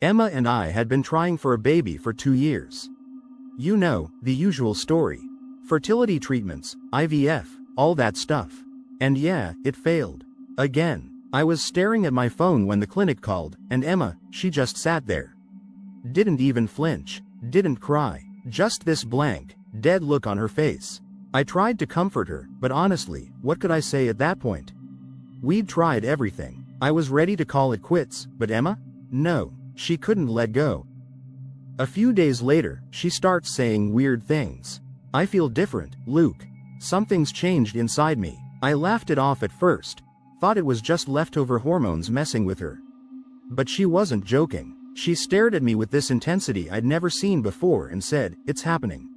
Emma and I had been trying for a baby for 2 years. You know, the usual story. Fertility treatments, IVF, all that stuff. And yeah, it failed. Again. I was staring at my phone when the clinic called, and Emma, she just sat there. Didn't even flinch, didn't cry, just this blank, dead look on her face. I tried to comfort her, but honestly, what could I say at that point? We'd tried everything. I was ready to call it quits, but Emma? No, she couldn't let go. A few days later, she starts saying weird things. I feel different, Luke. Something's changed inside me. I laughed it off at first. Thought it was just leftover hormones messing with her. But she wasn't joking. She stared at me with this intensity I'd never seen before and said, "It's happening.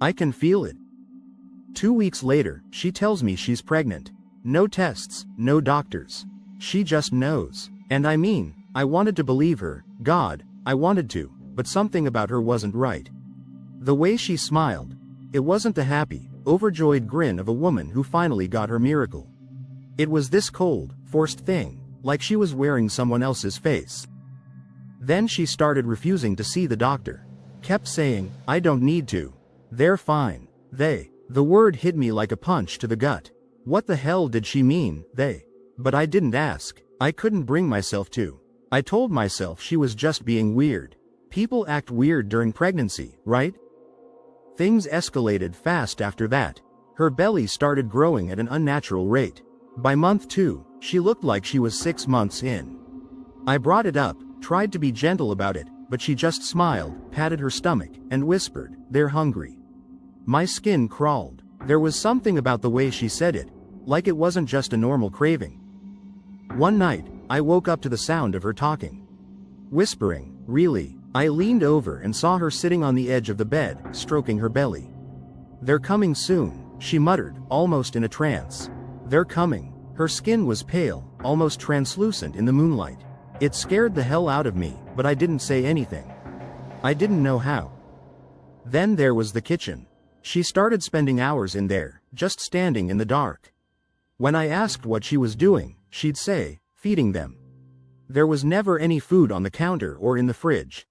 I can feel it." 2 weeks later, she tells me she's pregnant. No tests, no doctors. She just knows. And I mean, I wanted to believe her, God, I wanted to, but something about her wasn't right. The way she smiled, it wasn't the happy, overjoyed grin of a woman who finally got her miracle. It was this cold, forced thing, like she was wearing someone else's face. Then she started refusing to see the doctor. Kept saying, "I don't need to. They're fine." The word hit me like a punch to the gut. What the hell did she mean, they? But I didn't ask. I couldn't bring myself to. I told myself she was just being weird. People act weird during pregnancy, right? Things escalated fast after that. Her belly started growing at an unnatural rate. By month 2, she looked like she was 6 months in. I brought it up, tried to be gentle about it, but she just smiled, patted her stomach, and whispered, "They're hungry." My skin crawled. There was something about the way she said it, like it wasn't just a normal craving. One night, I woke up to the sound of her talking. Whispering, really. I leaned over and saw her sitting on the edge of the bed, stroking her belly. "They're coming soon," she muttered, almost in a trance. "They're coming." Her skin was pale, almost translucent in the moonlight. It scared the hell out of me, but I didn't say anything. I didn't know how. Then there was the kitchen. She started spending hours in there, just standing in the dark. When I asked what she was doing, she'd say, "Feeding them." There was never any food on the counter or in the fridge.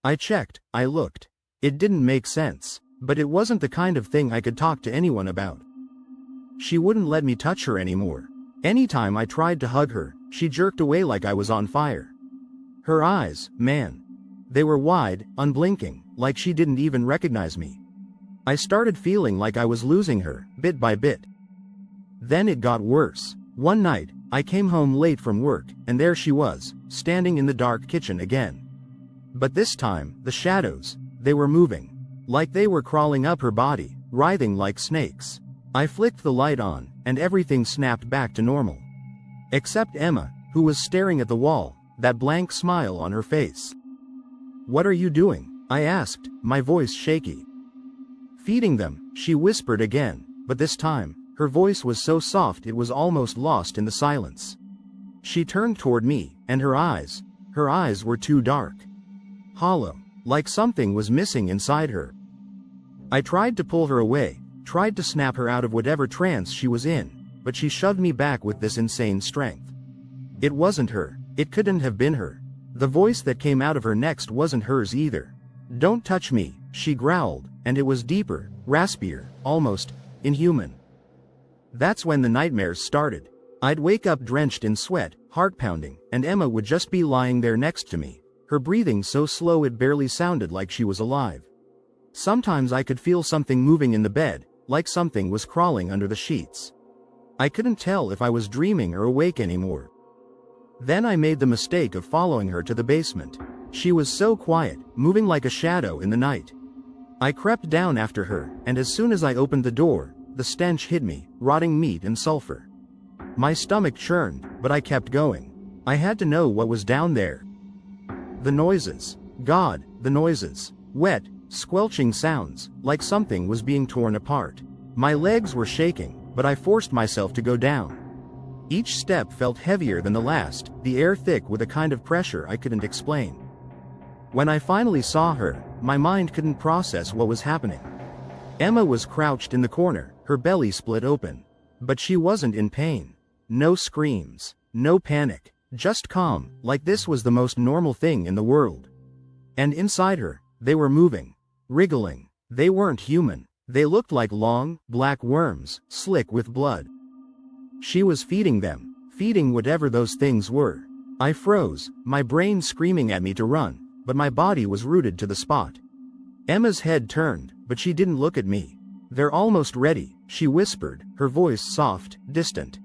I checked, I looked. It didn't make sense, but it wasn't the kind of thing I could talk to anyone about. She wouldn't let me touch her anymore. Anytime I tried to hug her, she jerked away like I was on fire. Her eyes, man. They were wide, unblinking, like she didn't even recognize me. I started feeling like I was losing her, bit by bit. Then it got worse. One night, I came home late from work, and there she was, standing in the dark kitchen again. But this time, the shadows, they were moving. Like they were crawling up her body, writhing like snakes. I flicked the light on, and everything snapped back to normal. Except Emma, who was staring at the wall, that blank smile on her face. "What are you doing?" I asked, my voice shaky. "Feeding them," she whispered again, but this time, her voice was so soft it was almost lost in the silence. She turned toward me, and her eyes were too dark. Hollow, like something was missing inside her. I tried to pull her away, tried to snap her out of whatever trance she was in, but she shoved me back with this insane strength. It wasn't her. It couldn't have been her. The voice that came out of her next wasn't hers either. "Don't touch me," she growled, and it was deeper, raspier, almost inhuman. That's when the nightmares started. I'd wake up drenched in sweat, heart pounding, and Emma would just be lying there next to me, her breathing so slow it barely sounded like she was alive. Sometimes I could feel something moving in the bed, like something was crawling under the sheets. I couldn't tell if I was dreaming or awake anymore. Then I made the mistake of following her to the basement. She was so quiet, moving like a shadow in the night. I crept down after her, and as soon as I opened the door, the stench hit me, rotting meat and sulfur. My stomach churned, but I kept going. I had to know what was down there. The noises. God, the noises. Wet, squelching sounds, like something was being torn apart. My legs were shaking, but I forced myself to go down. Each step felt heavier than the last, the air thick with a kind of pressure I couldn't explain. When I finally saw her, my mind couldn't process what was happening. Emma was crouched in the corner, her belly split open. But she wasn't in pain. No screams, no panic. Just calm, like this was the most normal thing in the world. And inside her, they were moving, wriggling. They weren't human. They looked like long, black worms, slick with blood. She was feeding them, feeding whatever those things were. I froze, my brain screaming at me to run, but my body was rooted to the spot. Emma's head turned, but she didn't look at me. "They're almost ready," she whispered, her voice soft, distant.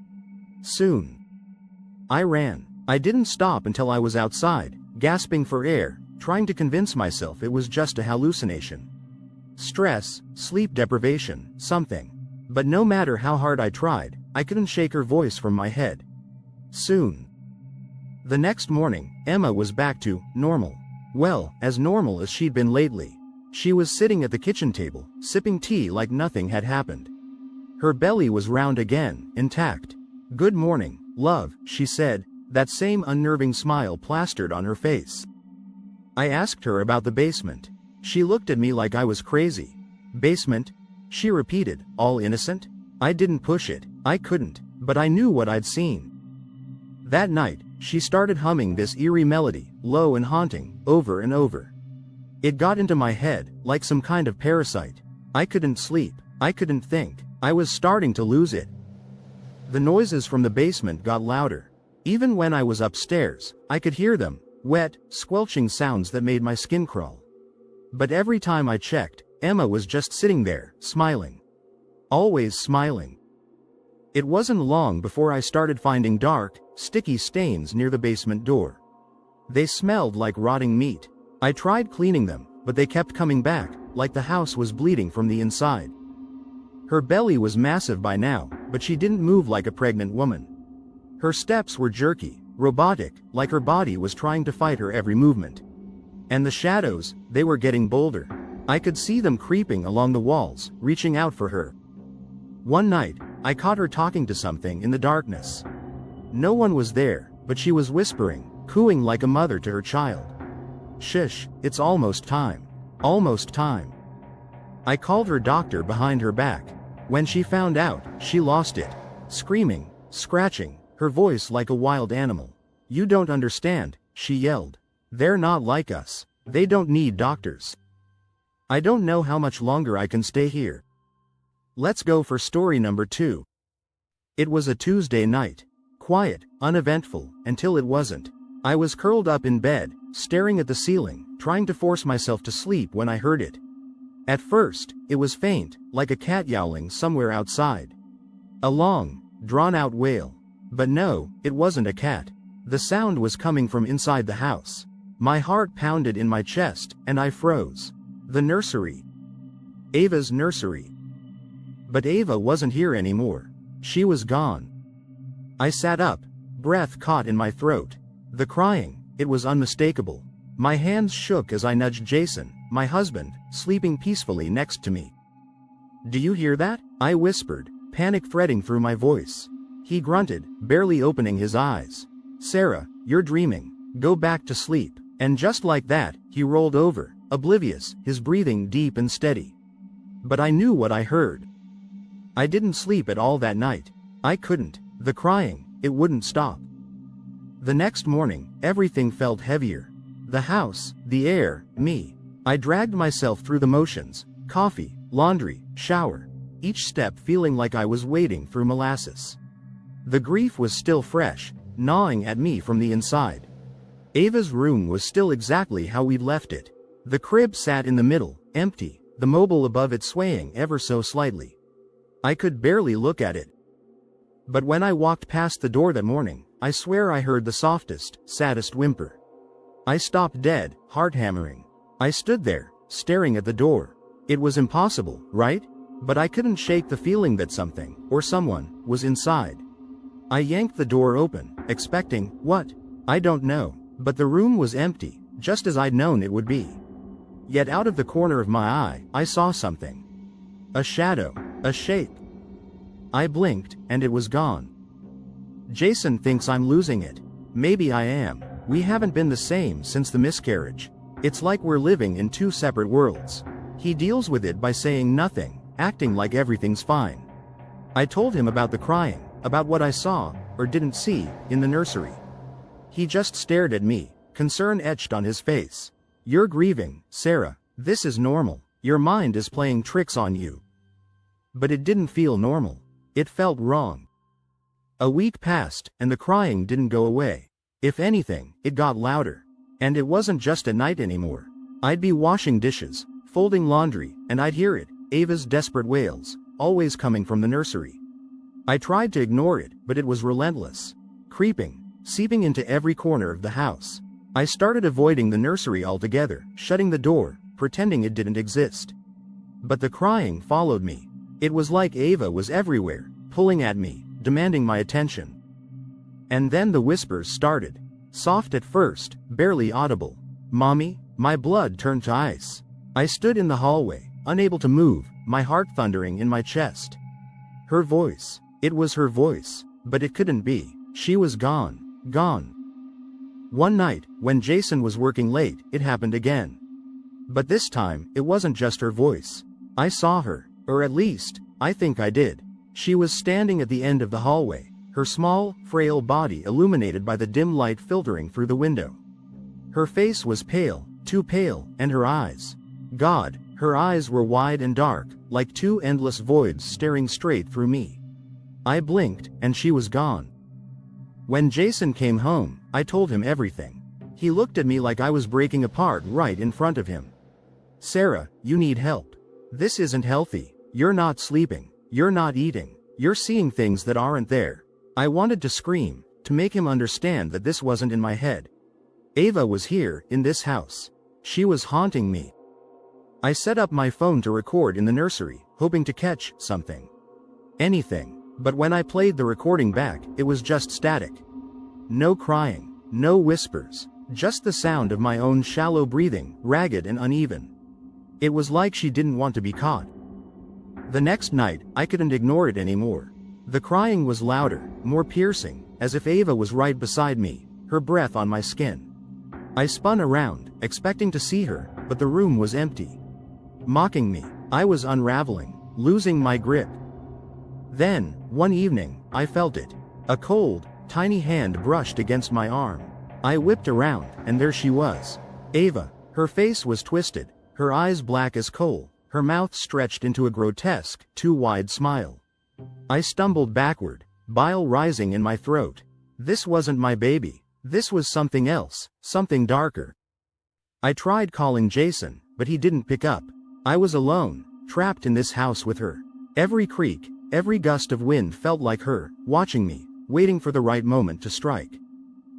"Soon." I ran. I didn't stop until I was outside, gasping for air, trying to convince myself it was just a hallucination. Stress, sleep deprivation, something. But no matter how hard I tried, I couldn't shake her voice from my head. Soon. The next morning, Emma was back to normal. Well, as normal as she'd been lately. She was sitting at the kitchen table, sipping tea like nothing had happened. Her belly was round again, intact. "Good morning, love," she said, that same unnerving smile plastered on her face. I asked her about the basement. She looked at me like I was crazy. "Basement?" she repeated, all innocent. I didn't push it, I couldn't, but I knew what I'd seen. That night, she started humming this eerie melody, low and haunting, over and over. It got into my head, like some kind of parasite. I couldn't sleep, I couldn't think, I was starting to lose it. The noises from the basement got louder. Even when I was upstairs, I could hear them, wet, squelching sounds that made my skin crawl. But every time I checked, Emma was just sitting there, smiling. Always smiling. It wasn't long before I started finding dark, sticky stains near the basement door. They smelled like rotting meat. I tried cleaning them, but they kept coming back, like the house was bleeding from the inside. Her belly was massive by now, but she didn't move like a pregnant woman. Her steps were jerky, robotic, like her body was trying to fight her every movement. And the shadows, they were getting bolder. I could see them creeping along the walls, reaching out for her. One night, I caught her talking to something in the darkness. No one was there, but she was whispering, cooing like a mother to her child. "Shush, it's almost time. Almost time." I called her doctor behind her back. When she found out, she lost it. Screaming, scratching, her voice like a wild animal. "You don't understand," she yelled. "They're not like us. They don't need doctors. I don't know how much longer I can stay here." Let's go for story number 2. It was a Tuesday night. Quiet, uneventful, until it wasn't. I was curled up in bed, staring at the ceiling, trying to force myself to sleep when I heard it. At first, it was faint, like a cat yowling somewhere outside. A long, drawn-out wail. But no, it wasn't a cat. The sound was coming from inside the house. My heart pounded in my chest, and I froze. The nursery. Ava's nursery. But Ava wasn't here anymore. She was gone. I sat up, breath caught in my throat. The crying, it was unmistakable. My hands shook as I nudged Jason, my husband, sleeping peacefully next to me. "Do you hear that?" I whispered, panic threading through my voice. He grunted, barely opening his eyes. "Sarah, you're dreaming. Go back to sleep." And just like that, he rolled over, oblivious, his breathing deep and steady. But I knew what I heard. I didn't sleep at all that night. I couldn't. The crying, it wouldn't stop. The next morning, everything felt heavier. The house, the air, me. I dragged myself through the motions, coffee, laundry, shower, each step feeling like I was wading through molasses. The grief was still fresh, gnawing at me from the inside. Ava's room was still exactly how we'd left it. The crib sat in the middle, empty, the mobile above it swaying ever so slightly. I could barely look at it. But when I walked past the door that morning, I swear I heard the softest, saddest whimper. I stopped dead, heart hammering. I stood there, staring at the door. It was impossible, right? But I couldn't shake the feeling that something, or someone, was inside. I yanked the door open, expecting, what? I don't know. But the room was empty, just as I'd known it would be. Yet out of the corner of my eye, I saw something. A shadow, a shape. I blinked, and it was gone. Jason thinks I'm losing it. Maybe I am. We haven't been the same since the miscarriage. It's like we're living in two separate worlds. He deals with it by saying nothing, acting like everything's fine. I told him about the crying, about what I saw, or didn't see, in the nursery. He just stared at me, concern etched on his face. "You're grieving, Sarah. This is normal. Your mind is playing tricks on you." But it didn't feel normal. It felt wrong. A week passed, and the crying didn't go away. If anything, it got louder. And it wasn't just at night anymore. I'd be washing dishes, folding laundry, and I'd hear it, Ava's desperate wails, always coming from the nursery. I tried to ignore it, but it was relentless. Creeping, seeping into every corner of the house. I started avoiding the nursery altogether, shutting the door, pretending it didn't exist. But the crying followed me. It was like Ava was everywhere, pulling at me, demanding my attention. And then the whispers started. Soft at first, barely audible. "Mommy?" My blood turned to ice. I stood in the hallway, unable to move, my heart thundering in my chest. Her voice. It was her voice. But it couldn't be. She was gone. Gone. One night, when Jason was working late, it happened again. But this time, it wasn't just her voice. I saw her, or at least, I think I did. She was standing at the end of the hallway, her small, frail body illuminated by the dim light filtering through the window. Her face was pale, too pale, and her eyes. God, her eyes were wide and dark, like two endless voids staring straight through me. I blinked, and she was gone. When Jason came home, I told him everything. He looked at me like I was breaking apart right in front of him. "Sarah, you need help. This isn't healthy. You're not sleeping. You're not eating. You're seeing things that aren't there." I wanted to scream, to make him understand that this wasn't in my head. Ava was here, in this house. She was haunting me. I set up my phone to record in the nursery, hoping to catch something. Anything. But when I played the recording back, it was just static. No crying, no whispers, just the sound of my own shallow breathing, ragged and uneven. It was like she didn't want to be caught. The next night, I couldn't ignore it anymore. The crying was louder, more piercing, as if Ava was right beside me, her breath on my skin. I spun around, expecting to see her, but the room was empty. Mocking me, I was unraveling, losing my grip. Then, one evening, I felt it. A cold, tiny hand brushed against my arm. I whipped around, and there she was. Ava. Her face was twisted, her eyes black as coal, her mouth stretched into a grotesque, too wide smile. I stumbled backward, bile rising in my throat. This wasn't my baby. This was something else, something darker. I tried calling Jason, but he didn't pick up. I was alone, trapped in this house with her. Every creak, every gust of wind felt like her, watching me, waiting for the right moment to strike.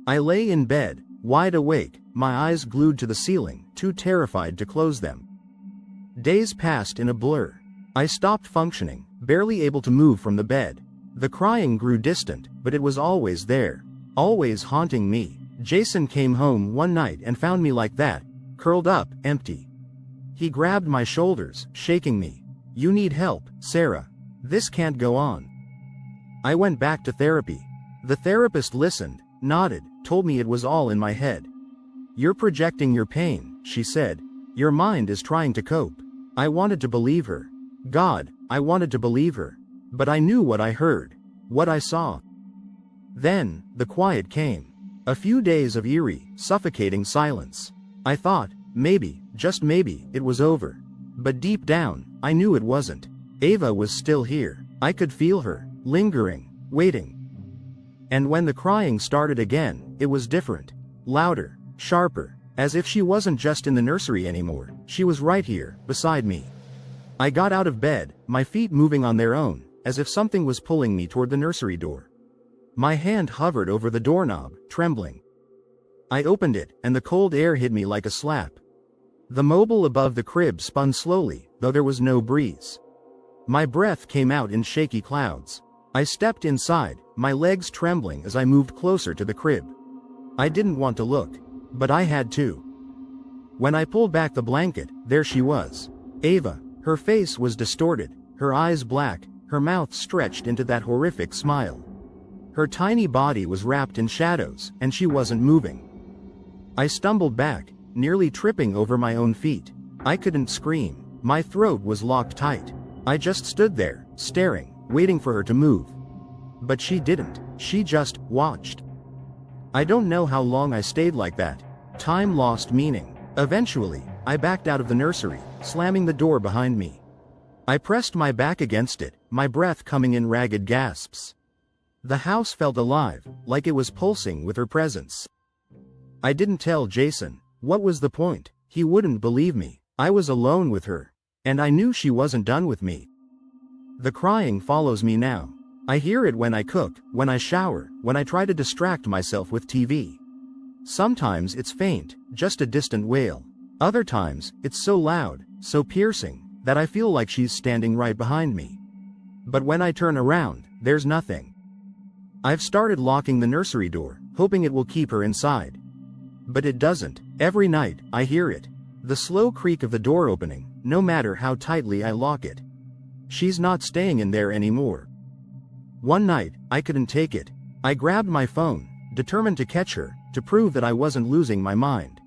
I lay in bed, wide awake, my eyes glued to the ceiling, too terrified to close them. Days passed in a blur. I stopped functioning, barely able to move from the bed. The crying grew distant, but it was always there, always haunting me. Jason came home one night and found me like that, curled up, empty. He grabbed my shoulders, shaking me. "You need help, Sarah. This can't go on." I went back to therapy. The therapist listened, nodded, told me it was all in my head. "You're projecting your pain," she said. "Your mind is trying to cope." I wanted to believe her. God, I wanted to believe her. But I knew what I heard, what I saw. Then, the quiet came. A few days of eerie, suffocating silence. I thought, maybe, just maybe, it was over. But deep down, I knew it wasn't. Ava was still here. I could feel her, lingering, waiting. And when the crying started again, it was different. Louder, sharper, as if she wasn't just in the nursery anymore, she was right here, beside me. I got out of bed, my feet moving on their own, as if something was pulling me toward the nursery door. My hand hovered over the doorknob, trembling. I opened it, and the cold air hit me like a slap. The mobile above the crib spun slowly, though there was no breeze. My breath came out in shaky clouds. I stepped inside, my legs trembling as I moved closer to the crib. I didn't want to look, but I had to. When I pulled back the blanket, there she was. Ava. Her face was distorted, her eyes black, her mouth stretched into that horrific smile. Her tiny body was wrapped in shadows, and she wasn't moving. I stumbled back, nearly tripping over my own feet. I couldn't scream. My throat was locked tight. I just stood there, staring, waiting for her to move. But she didn't. She just watched. I don't know how long I stayed like that. Time lost meaning. Eventually, I backed out of the nursery, slamming the door behind me. I pressed my back against it, my breath coming in ragged gasps. The house felt alive, like it was pulsing with her presence. I didn't tell Jason. What was the point? He wouldn't believe me. I was alone with her. And I knew she wasn't done with me. The crying follows me now. I hear it when I cook, when I shower, when I try to distract myself with TV. Sometimes it's faint, just a distant wail. Other times, it's so loud, so piercing, that I feel like she's standing right behind me. But when I turn around, there's nothing. I've started locking the nursery door, hoping it will keep her inside. But it doesn't. Every night, I hear it. The slow creak of the door opening, no matter how tightly I lock it. She's not staying in there anymore. One night, I couldn't take it. I grabbed my phone, determined to catch her, to prove that I wasn't losing my mind.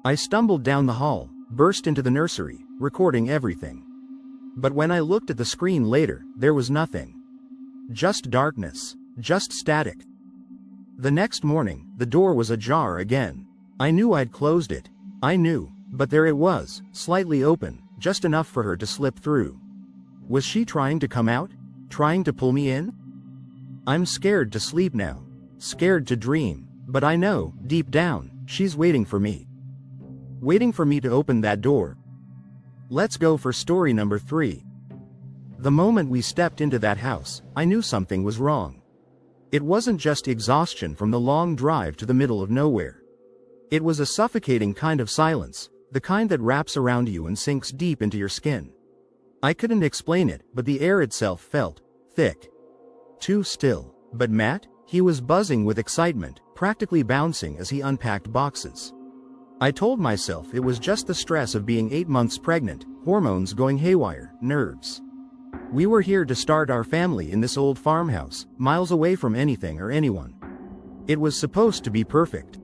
I stumbled down the hall, burst into the nursery, recording everything. But when I looked at the screen later, there was nothing. Just darkness. Just static. The next morning, the door was ajar again. I knew I'd closed it. I knew, but there it was, slightly open, just enough for her to slip through. Was she trying to come out? Trying to pull me in? I'm scared to sleep now. Scared to dream. But I know, deep down, she's waiting for me. Waiting for me to open that door. Let's go for story number 3. The moment we stepped into that house, I knew something was wrong. It wasn't just exhaustion from the long drive to the middle of nowhere. It was a suffocating kind of silence, the kind that wraps around you and sinks deep into your skin. I couldn't explain it, but the air itself felt thick. Too still. But Matt? He was buzzing with excitement, practically bouncing as he unpacked boxes. I told myself it was just the stress of being 8 months pregnant, hormones going haywire, nerves. We were here to start our family in this old farmhouse, miles away from anything or anyone. It was supposed to be perfect.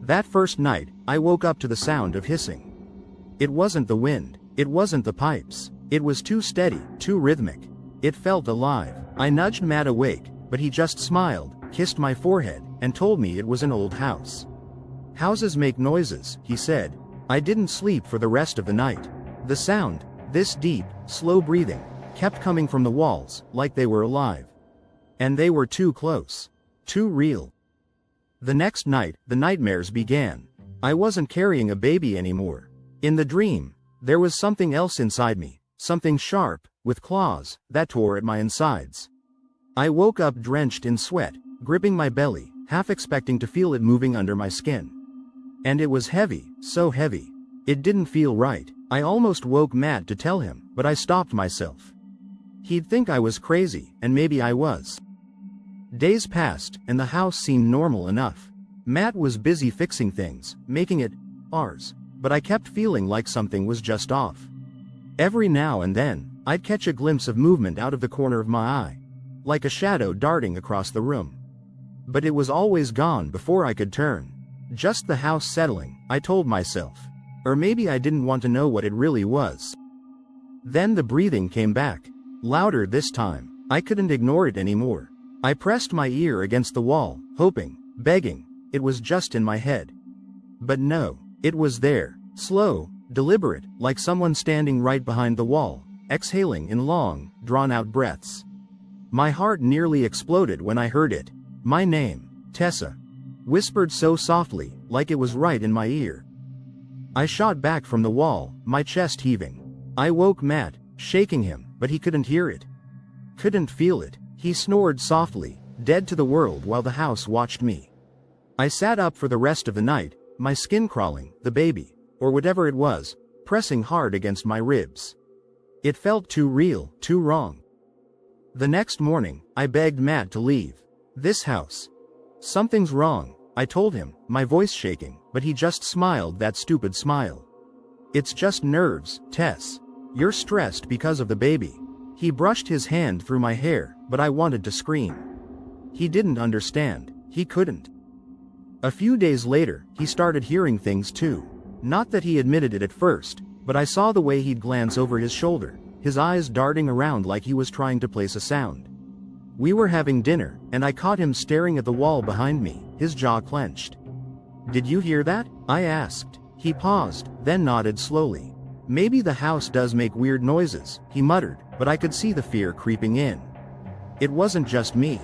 That first night, I woke up to the sound of hissing. It wasn't the wind, it wasn't the pipes, it was too steady, too rhythmic. It felt alive. I nudged Matt awake, but he just smiled, kissed my forehead, and told me it was an old house. Houses make noises, he said. I didn't sleep for the rest of the night. The sound, this deep, slow breathing, kept coming from the walls, like they were alive. And they were too close. Too real. The next night, the nightmares began. I wasn't carrying a baby anymore. In the dream, there was something else inside me, something sharp, with claws, that tore at my insides. I woke up drenched in sweat, gripping my belly, half expecting to feel it moving under my skin. And it was heavy, so heavy. It didn't feel right. I almost woke Matt to tell him, but I stopped myself. He'd think I was crazy, and maybe I was. Days passed, and the house seemed normal enough. Matt was busy fixing things, making it ours, but I kept feeling like something was just off. Every now and then, I'd catch a glimpse of movement out of the corner of my eye, like a shadow darting across the room. But it was always gone before I could turn. Just the house settling, I told myself. Or maybe I didn't want to know what it really was. Then the breathing came back. Louder this time. I couldn't ignore it anymore. I pressed my ear against the wall, hoping, begging, it was just in my head. But no, it was there, slow, deliberate, like someone standing right behind the wall, exhaling in long, drawn-out breaths. My heart nearly exploded when I heard it. My name, Tessa. Whispered so softly, like it was right in my ear. I shot back from the wall, my chest heaving. I woke Matt, shaking him, but he couldn't hear it. Couldn't feel it. He snored softly, dead to the world while the house watched me. I sat up for the rest of the night, my skin crawling, the baby, or whatever it was, pressing hard against my ribs. It felt too real, too wrong. The next morning, I begged Matt to leave. This house. Something's wrong, I told him, my voice shaking, but he just smiled that stupid smile. It's just nerves, Tess. You're stressed because of the baby. He brushed his hand through my hair, but I wanted to scream. He didn't understand. He couldn't. A few days later, he started hearing things too. Not that he admitted it at first, but I saw the way he'd glance over his shoulder, his eyes darting around like he was trying to place a sound. We were having dinner, and I caught him staring at the wall behind me, his jaw clenched. "Did you hear that?" I asked. He paused, then nodded slowly. "Maybe the house does make weird noises," he muttered, but I could see the fear creeping in. It wasn't just me.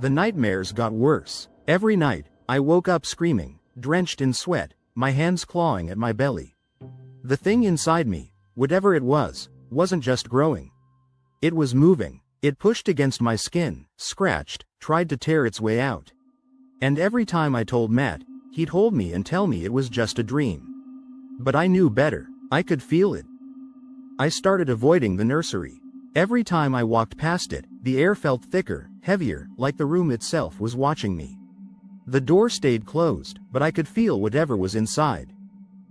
The nightmares got worse. Every night, I woke up screaming, drenched in sweat, my hands clawing at my belly. The thing inside me, whatever it was, wasn't just growing. It was moving. It pushed against my skin, scratched, tried to tear its way out. And every time I told Matt, he'd hold me and tell me it was just a dream. But I knew better. I could feel it. I started avoiding the nursery. Every time I walked past it, the air felt thicker, heavier, like the room itself was watching me. The door stayed closed, but I could feel whatever was inside.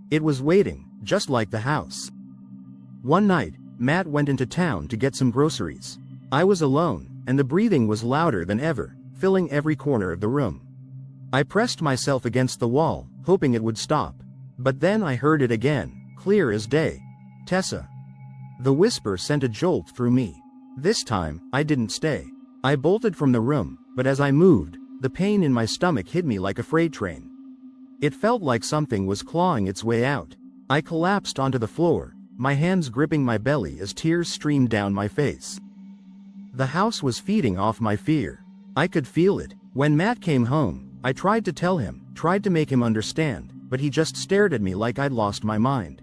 It was waiting, just like the house. One night, Matt went into town to get some groceries. I was alone, and the breathing was louder than ever, filling every corner of the room. I pressed myself against the wall, hoping it would stop. But then I heard it again, clear as day. "Tessa." The whisper sent a jolt through me. This time, I didn't stay. I bolted from the room, but as I moved, the pain in my stomach hit me like a freight train. It felt like something was clawing its way out. I collapsed onto the floor, my hands gripping my belly as tears streamed down my face. The house was feeding off my fear. I could feel it. When Matt came home, I tried to tell him, tried to make him understand, but he just stared at me like I'd lost my mind.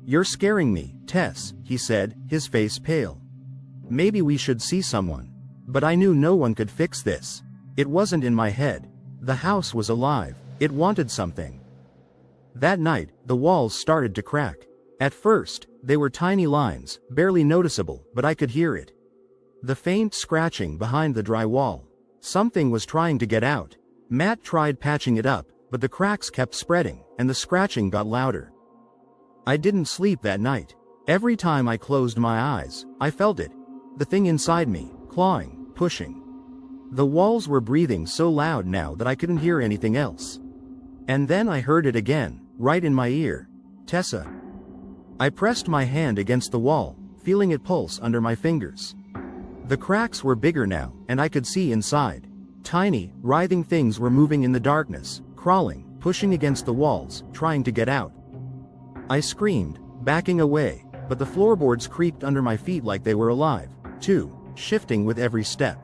"You're scaring me, Tess," he said, his face pale. "Maybe we should see someone." But I knew no one could fix this. It wasn't in my head. The house was alive. It wanted something. That night, the walls started to crack. At first, they were tiny lines, barely noticeable, but I could hear it. The faint scratching behind the dry wall. Something was trying to get out. Matt tried patching it up, but the cracks kept spreading, and the scratching got louder. I didn't sleep that night. Every time I closed my eyes, I felt it. The thing inside me, clawing, pushing. The walls were breathing so loud now that I couldn't hear anything else. And then I heard it again, right in my ear. "Tessa." I pressed my hand against the wall, feeling it pulse under my fingers. The cracks were bigger now, and I could see inside. Tiny, writhing things were moving in the darkness, crawling, pushing against the walls, trying to get out. I screamed, backing away, but the floorboards creaked under my feet like they were alive, too, shifting with every step.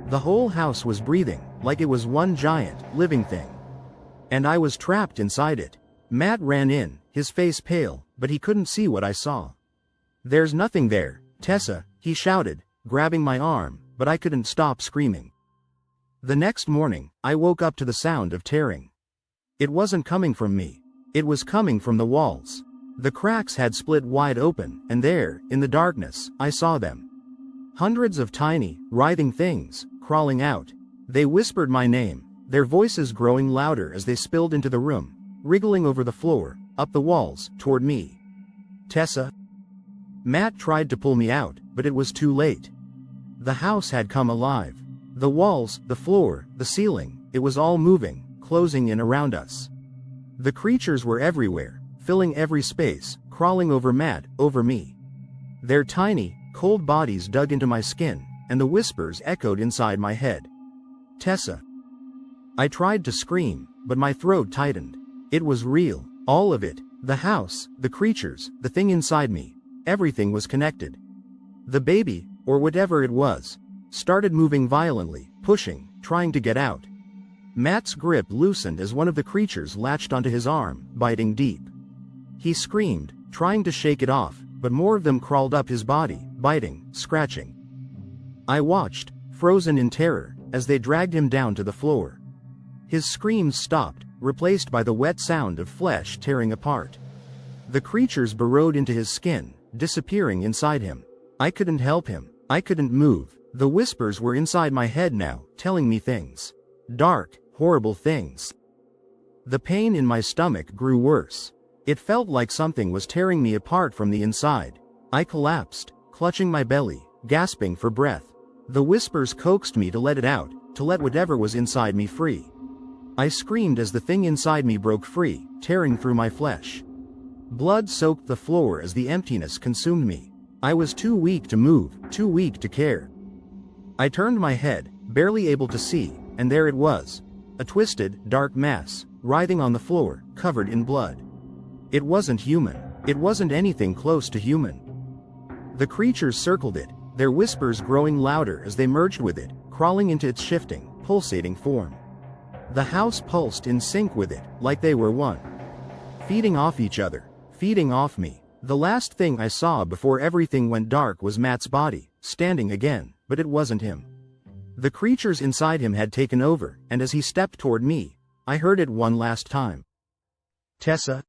The whole house was breathing, like it was one giant, living thing. And I was trapped inside it. Matt ran in, his face pale, but he couldn't see what I saw. "There's nothing there, Tessa," he shouted, grabbing my arm, but I couldn't stop screaming. The next morning, I woke up to the sound of tearing. It wasn't coming from me. It was coming from the walls. The cracks had split wide open, and there, in the darkness, I saw them. Hundreds of tiny, writhing things, crawling out. They whispered my name, their voices growing louder as they spilled into the room, wriggling over the floor, up the walls, toward me. "Tessa." Matt tried to pull me out, but it was too late. The house had come alive. The walls, the floor, the ceiling, it was all moving, closing in around us. The creatures were everywhere, filling every space, crawling over Matt, over me. Their tiny, cold bodies dug into my skin, and the whispers echoed inside my head. "Tessa." I tried to scream, but my throat tightened. It was real, all of it, the house, the creatures, the thing inside me, everything was connected. The baby, or whatever it was, started moving violently, pushing, trying to get out. Matt's grip loosened as one of the creatures latched onto his arm, biting deep. He screamed, trying to shake it off, but more of them crawled up his body, biting, scratching. I watched, frozen in terror, as they dragged him down to the floor. His screams stopped, replaced by the wet sound of flesh tearing apart. The creatures burrowed into his skin, disappearing inside him. I couldn't help him. I couldn't move. The whispers were inside my head now, telling me things. Dark, horrible things. The pain in my stomach grew worse. It felt like something was tearing me apart from the inside. I collapsed, clutching my belly, gasping for breath. The whispers coaxed me to let it out, to let whatever was inside me free. I screamed as the thing inside me broke free, tearing through my flesh. Blood soaked the floor as the emptiness consumed me. I was too weak to move, too weak to care. I turned my head, barely able to see, and there it was. A twisted, dark mass, writhing on the floor, covered in blood. It wasn't human. It wasn't anything close to human. The creatures circled it, their whispers growing louder as they merged with it, crawling into its shifting, pulsating form. The house pulsed in sync with it, like they were one. Feeding off each other, feeding off me. The last thing I saw before everything went dark was Matt's body, standing again, but it wasn't him. The creatures inside him had taken over, and as he stepped toward me, I heard it one last time. "Tessa."